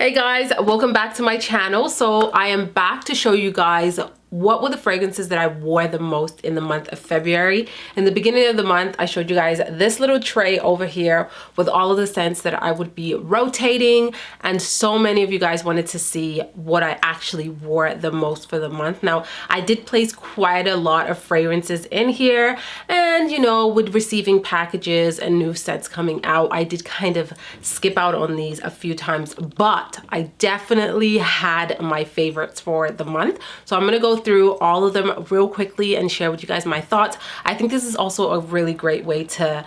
Hey guys, welcome back to my channel. So I am back to show you guys what were the fragrances that I wore the most in the month of February. In the beginning of the month, I showed you guys this little tray over here with all of the scents that I would be rotating, and so many of you guys wanted to see what I actually wore the most for the month. Now, I did place quite a lot of fragrances in here, and you know, with receiving packages and new scents coming out, I did kind of skip out on these a few times, but I definitely had my favorites for the month. So I'm gonna go through all of them real quickly and share with you guys my thoughts. I think this is also a really great way to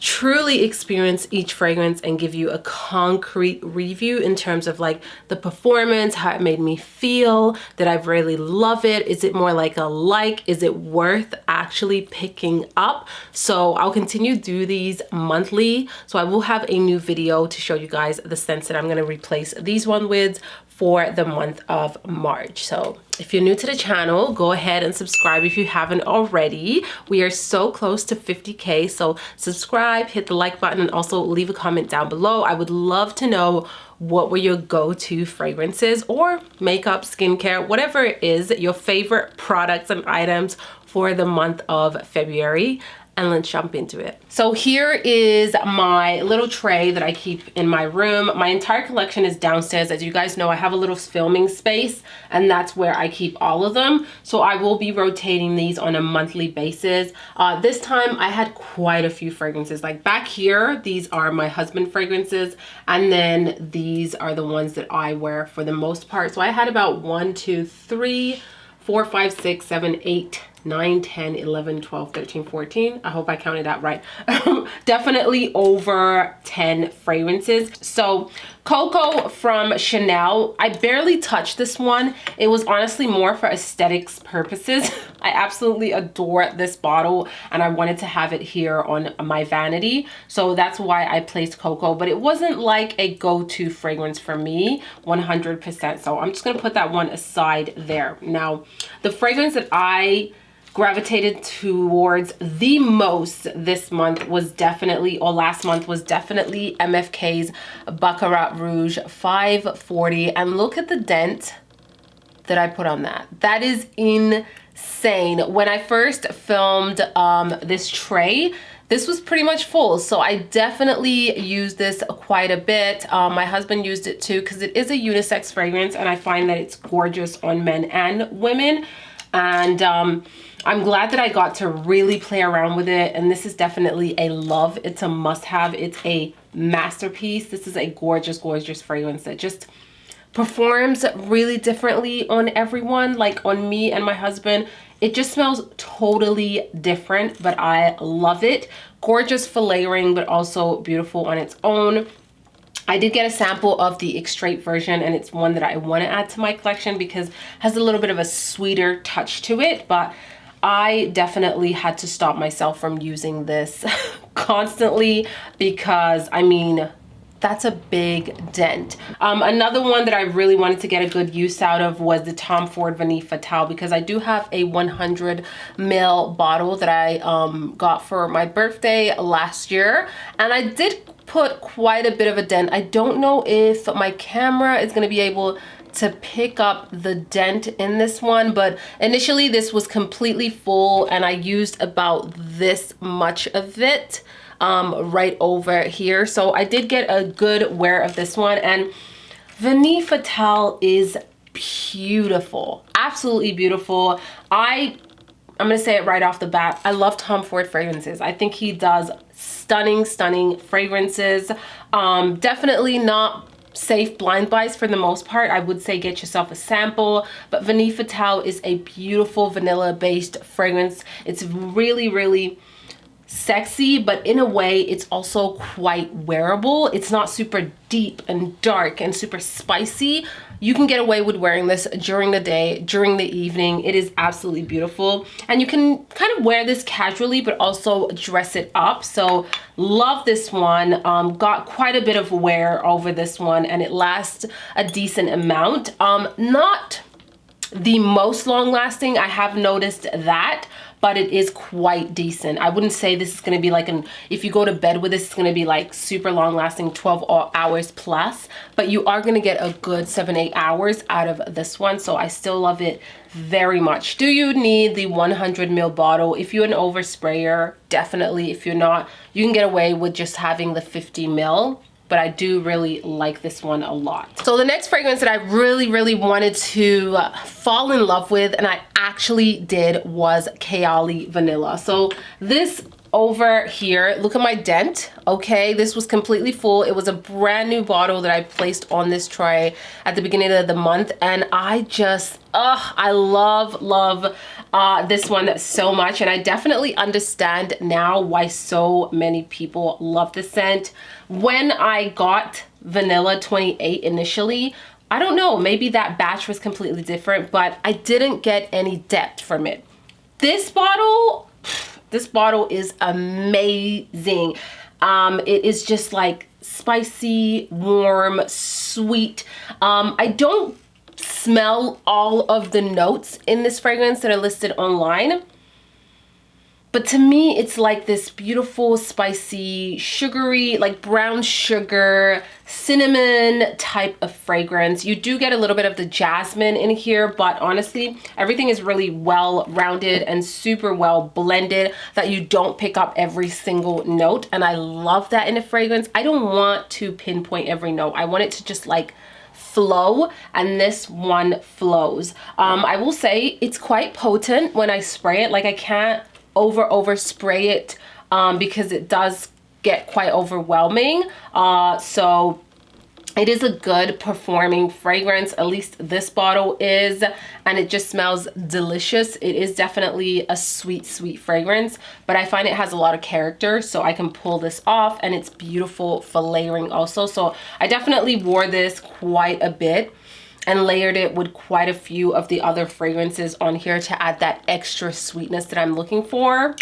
truly experience each fragrance and give you a concrete review in terms of like the performance, how it made me feel, did I really love it, is it more like a like, is it worth actually picking up? So I'll continue to do these monthly, so I will have a new video to show you guys the scents that I'm going to replace these one with for the month of March. So if you're new to the channel, go ahead and subscribe if you haven't already. We are so close to 50K, so subscribe, hit the like button, and also leave a comment down below. I would love to know what were your go-to fragrances or makeup, skincare, whatever it is, your favorite products and items for the month of February. And let's jump into it. So here is my little tray that I keep in my room. My entire collection is downstairs. As you guys know, I have a little filming space, and that's where I keep all of them. So I will be rotating these on a monthly basis. This time I had quite a few fragrances. Like back here, these are my husband fragrances, and then these are the ones that I wear for the most part. So I had about 1, 2, 3, 4, 5, 6, 7, 8, 9, 10, 11, 12, 13, 14. I hope I counted that right. Definitely over 10 fragrances. So COCO from Chanel, I barely touched this one. It was honestly more for aesthetics purposes. I absolutely adore this bottle, and I wanted to have it here on my vanity. So that's why I placed COCO, but it wasn't like a go-to fragrance for me 100%. So I'm just gonna put that one aside there. Now, the fragrance that I gravitated towards the most this month was definitely, or last month was definitely, MFK's Baccarat Rouge 540. And look at the dent that I put on that. That is insane. When I first filmed this tray, this was pretty much full, so I definitely used this quite a bit. My husband used it too because it is a unisex fragrance, and I find that it's gorgeous on men and women. And I'm glad that I got to really play around with it, and this is definitely a love. It's a must-have. It's a masterpiece. This is a gorgeous, gorgeous fragrance that just performs really differently on everyone. Like on me and my husband, it just smells totally different, but I love it. Gorgeous for layering, but also beautiful on its own. I did get a sample of the extrait version, and it's one that I want to add to my collection because it has a little bit of a sweeter touch to it, but I definitely had to stop myself from using this constantly because, I mean, that's a big dent. Another one that I really wanted to get a good use out of was the Tom Ford Vanille Fatale, because I do have a 100 ml bottle that I got for my birthday last year, and I did put quite a bit of a dent. I don't know if my camera is going to be able to pick up the dent in this one, but initially this was completely full, and I used about this much of it right over here. So I did get a good wear of this one, and Vanille Fatale is beautiful, absolutely beautiful. I'm gonna say it right off the bat, I love Tom Ford fragrances. I think he does stunning fragrances. Definitely not safe blind buys for the most part. I would say get yourself a sample, but Vanille Fatale is a beautiful vanilla based fragrance. It's really sexy, but in a way it's also quite wearable. It's not super deep and dark and super spicy. You can get away with wearing this during the day, during the evening. It is absolutely beautiful, and you can kind of wear this casually but also dress it up. So love this one. Got quite a bit of wear over this one, and it lasts a decent amount. Not the most long lasting, I have noticed that, but it is quite decent. I wouldn't say this is going to be like if you go to bed with this, it's going to be like super long lasting, 12 hours plus, but you are going to get a good 7-8 hours out of this one. So I still love it very much. Do you need the 100 ml bottle? If you're an oversprayer, definitely. If you're not, you can get away with just having the 50 ml. But I do really like this one a lot. So the next fragrance that I really wanted to fall in love with, and I actually did, was Kayali Vanilla. So this over here, look at my dent, okay? This was completely full. It was a brand new bottle that I placed on this tray at the beginning of the month, and I just, I love this one so much, and I definitely understand now why so many people love the scent. When I got Vanilla 28 initially, I don't know, maybe that batch was completely different, but I didn't get any depth from it. This bottle is amazing. It is just like spicy, warm, sweet. I don't smell all of the notes in this fragrance that are listed online, but to me it's like this beautiful, spicy, sugary, like brown sugar, cinnamon type of fragrance. You do get a little bit of the jasmine in here, but honestly everything is really well rounded and super well blended that you don't pick up every single note, and I love that in a fragrance. I don't want to pinpoint every note. I want it to just like flow, and this one flows. I will say it's quite potent when I spray it. Like I can't over spray it because it does get quite overwhelming. So it is a good performing fragrance, at least this bottle is, and it just smells delicious. It is definitely a sweet fragrance, but I find it has a lot of character, so I can pull this off, and it's beautiful for layering also. So I definitely wore this quite a bit and layered it with quite a few of the other fragrances on here to add that extra sweetness that I'm looking for.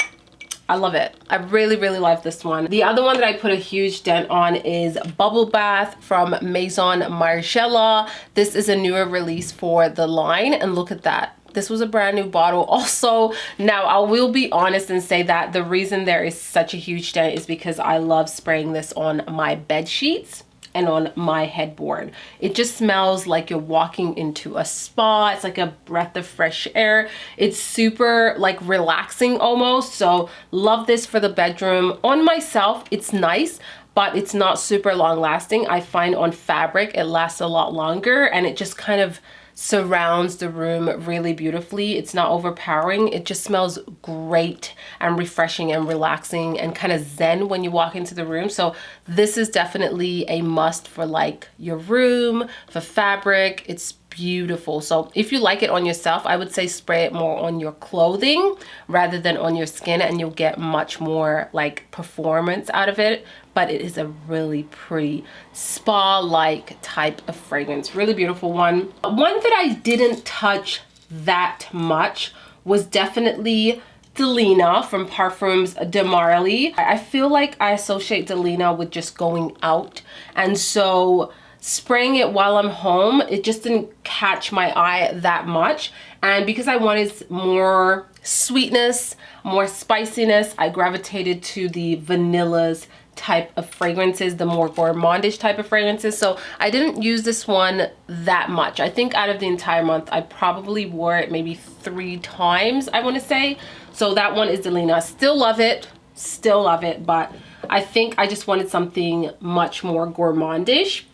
I love it. I really love this one. The other one that I put a huge dent on is Bubble Bath from MAISON Margela. This is a newer release for the line, and look at that. This was a brand new bottle also. Now I will be honest and say that the reason there is such a huge dent is because I love spraying this on my bed sheets and on my headboard. It just smells like you're walking into a spa. It's like a breath of fresh air. It's super like relaxing almost. So love this for the bedroom. On myself, it's nice, but it's not super long lasting. I find on fabric, it lasts a lot longer, and it just kind of surrounds the room really beautifully. It's not overpowering. It just smells great and refreshing and relaxing and kind of zen when you walk into the room. So this is definitely a must for like your room, for fabric. It's beautiful. So if you like it on yourself, I would say spray it more on your clothing rather than on your skin, and you'll get much more like performance out of it. But it is a really pretty spa-like type of fragrance. Really beautiful one. One that I didn't touch that much was definitely Delina from Perfumes de Marly. I feel like I associate Delina with just going out, and so spraying it while I'm home, it just didn't catch my eye that much. And because I wanted more sweetness, more spiciness, I gravitated to the vanillas type of fragrances, the more gourmandish type of fragrances. So I didn't use this one that much. I think out of the entire month, I probably wore it maybe 3 times, I want to say. So that one is Delina. Still love it, but I think I just wanted something much more gourmandish.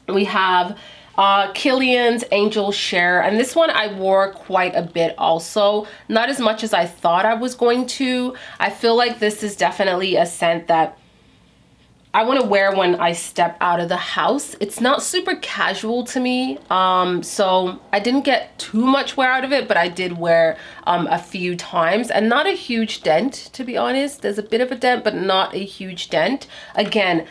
We have Kilian's Angel Share, and this one I wore quite a bit also. Not as much as I thought I was going to. I feel like this is definitely a scent that I want to wear when I step out of the house. It's not super casual to me, so I didn't get too much wear out of it, but I did wear a few times, and not a huge dent, to be honest. There's a bit of a dent, but not a huge dent. Again,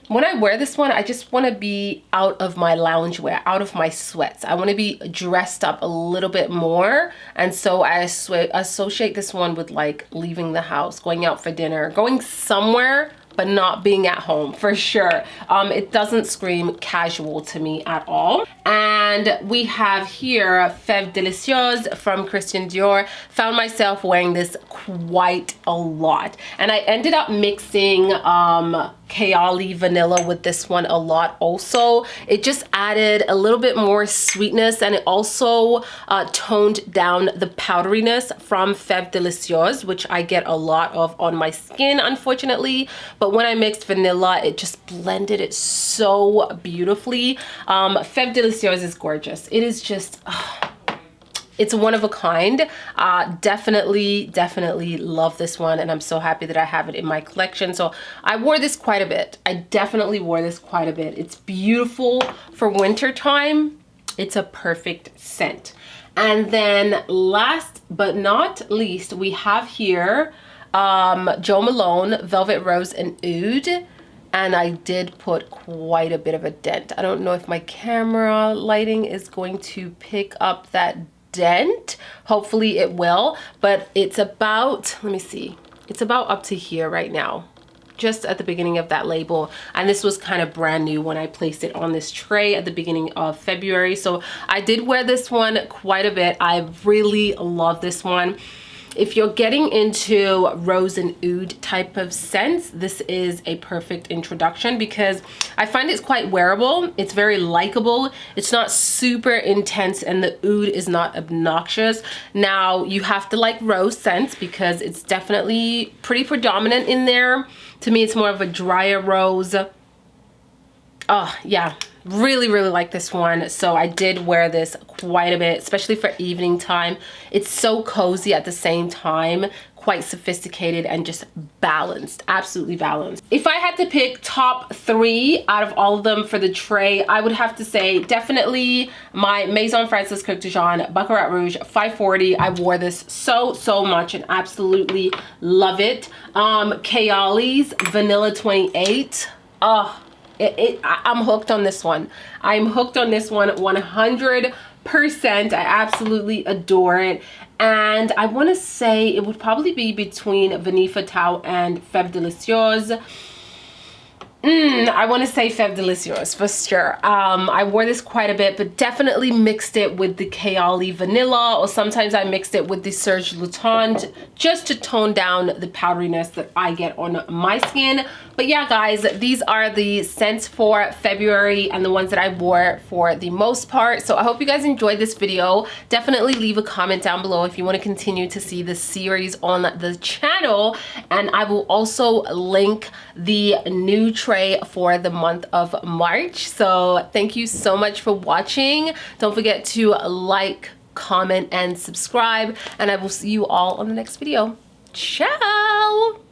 when I wear this one, I just want to be out of my loungewear, out of my sweats. I want to be dressed up a little bit more, and so I associate this one with like leaving the house, going out for dinner, going somewhere but not being at home for sure. It doesn't scream casual to me at all. And we have here FEVE Delicieuse from Christian Dior. Found myself wearing this quite a lot, and I ended up mixing Kayali vanilla with this one a lot also. It just added a little bit more sweetness, and it also toned down the powderiness from FEVE Delicieuse, which I get a lot of on my skin, unfortunately. But when I mixed vanilla, it just blended it so beautifully. FEVE Delicieuse is gorgeous. It is just it's one of a kind. Definitely love this one, and I'm so happy that I have it in my collection. So I wore this quite a bit. I definitely wore this quite a bit. It's beautiful for winter time. It's a perfect scent. And then last but not least, we have here Jo Malone Velvet Rose and Oud. And I did put quite a bit of a dent. I don't know if my camera lighting is going to pick up that dent. Hopefully it will, but it's about, let me see, it's about up to here right now, just at the beginning of that label. And this was kind of brand new when I placed it on this tray at the beginning of February. So I did wear this one quite a bit. I really love this one. If you're getting into rose and oud type of scents, this is a perfect introduction because I find it's quite wearable. It's very likable. It's not super intense, and the oud is not obnoxious. Now, you have to like rose scents because it's definitely pretty predominant in there. To me, it's more of a drier rose. Oh, yeah. Really like this one. So I did wear this quite a bit, especially for evening time. It's so cozy at the same time, quite sophisticated and just balanced, absolutely balanced. If I had to pick top 3 out of all of them for the tray, I would have to say definitely my Maison Francis Coq de Jean Baccarat Rouge 540. I wore this so much and absolutely love it. Kayali's Vanilla 28. I'm hooked on this one. I'm hooked on this one 100%. I absolutely adore it. And I want to say it would probably be between Vanille Fatale and FEVE Delicieuse. I want to say FEVE Delicieuse for sure. I wore this quite a bit, but definitely mixed it with the Kayali Vanilla, or sometimes I mixed it with the Serge Lutens just to tone down the powderiness that I get on my skin. But yeah, guys, these are the scents for February and the ones that I wore for the most part. So I hope you guys enjoyed this video. Definitely leave a comment down below if you want to continue to see this series on the channel. And I will also link the new tray for the month of March. So thank you so much for watching. Don't forget to like, comment, and subscribe. And I will see you all on the next video. Ciao!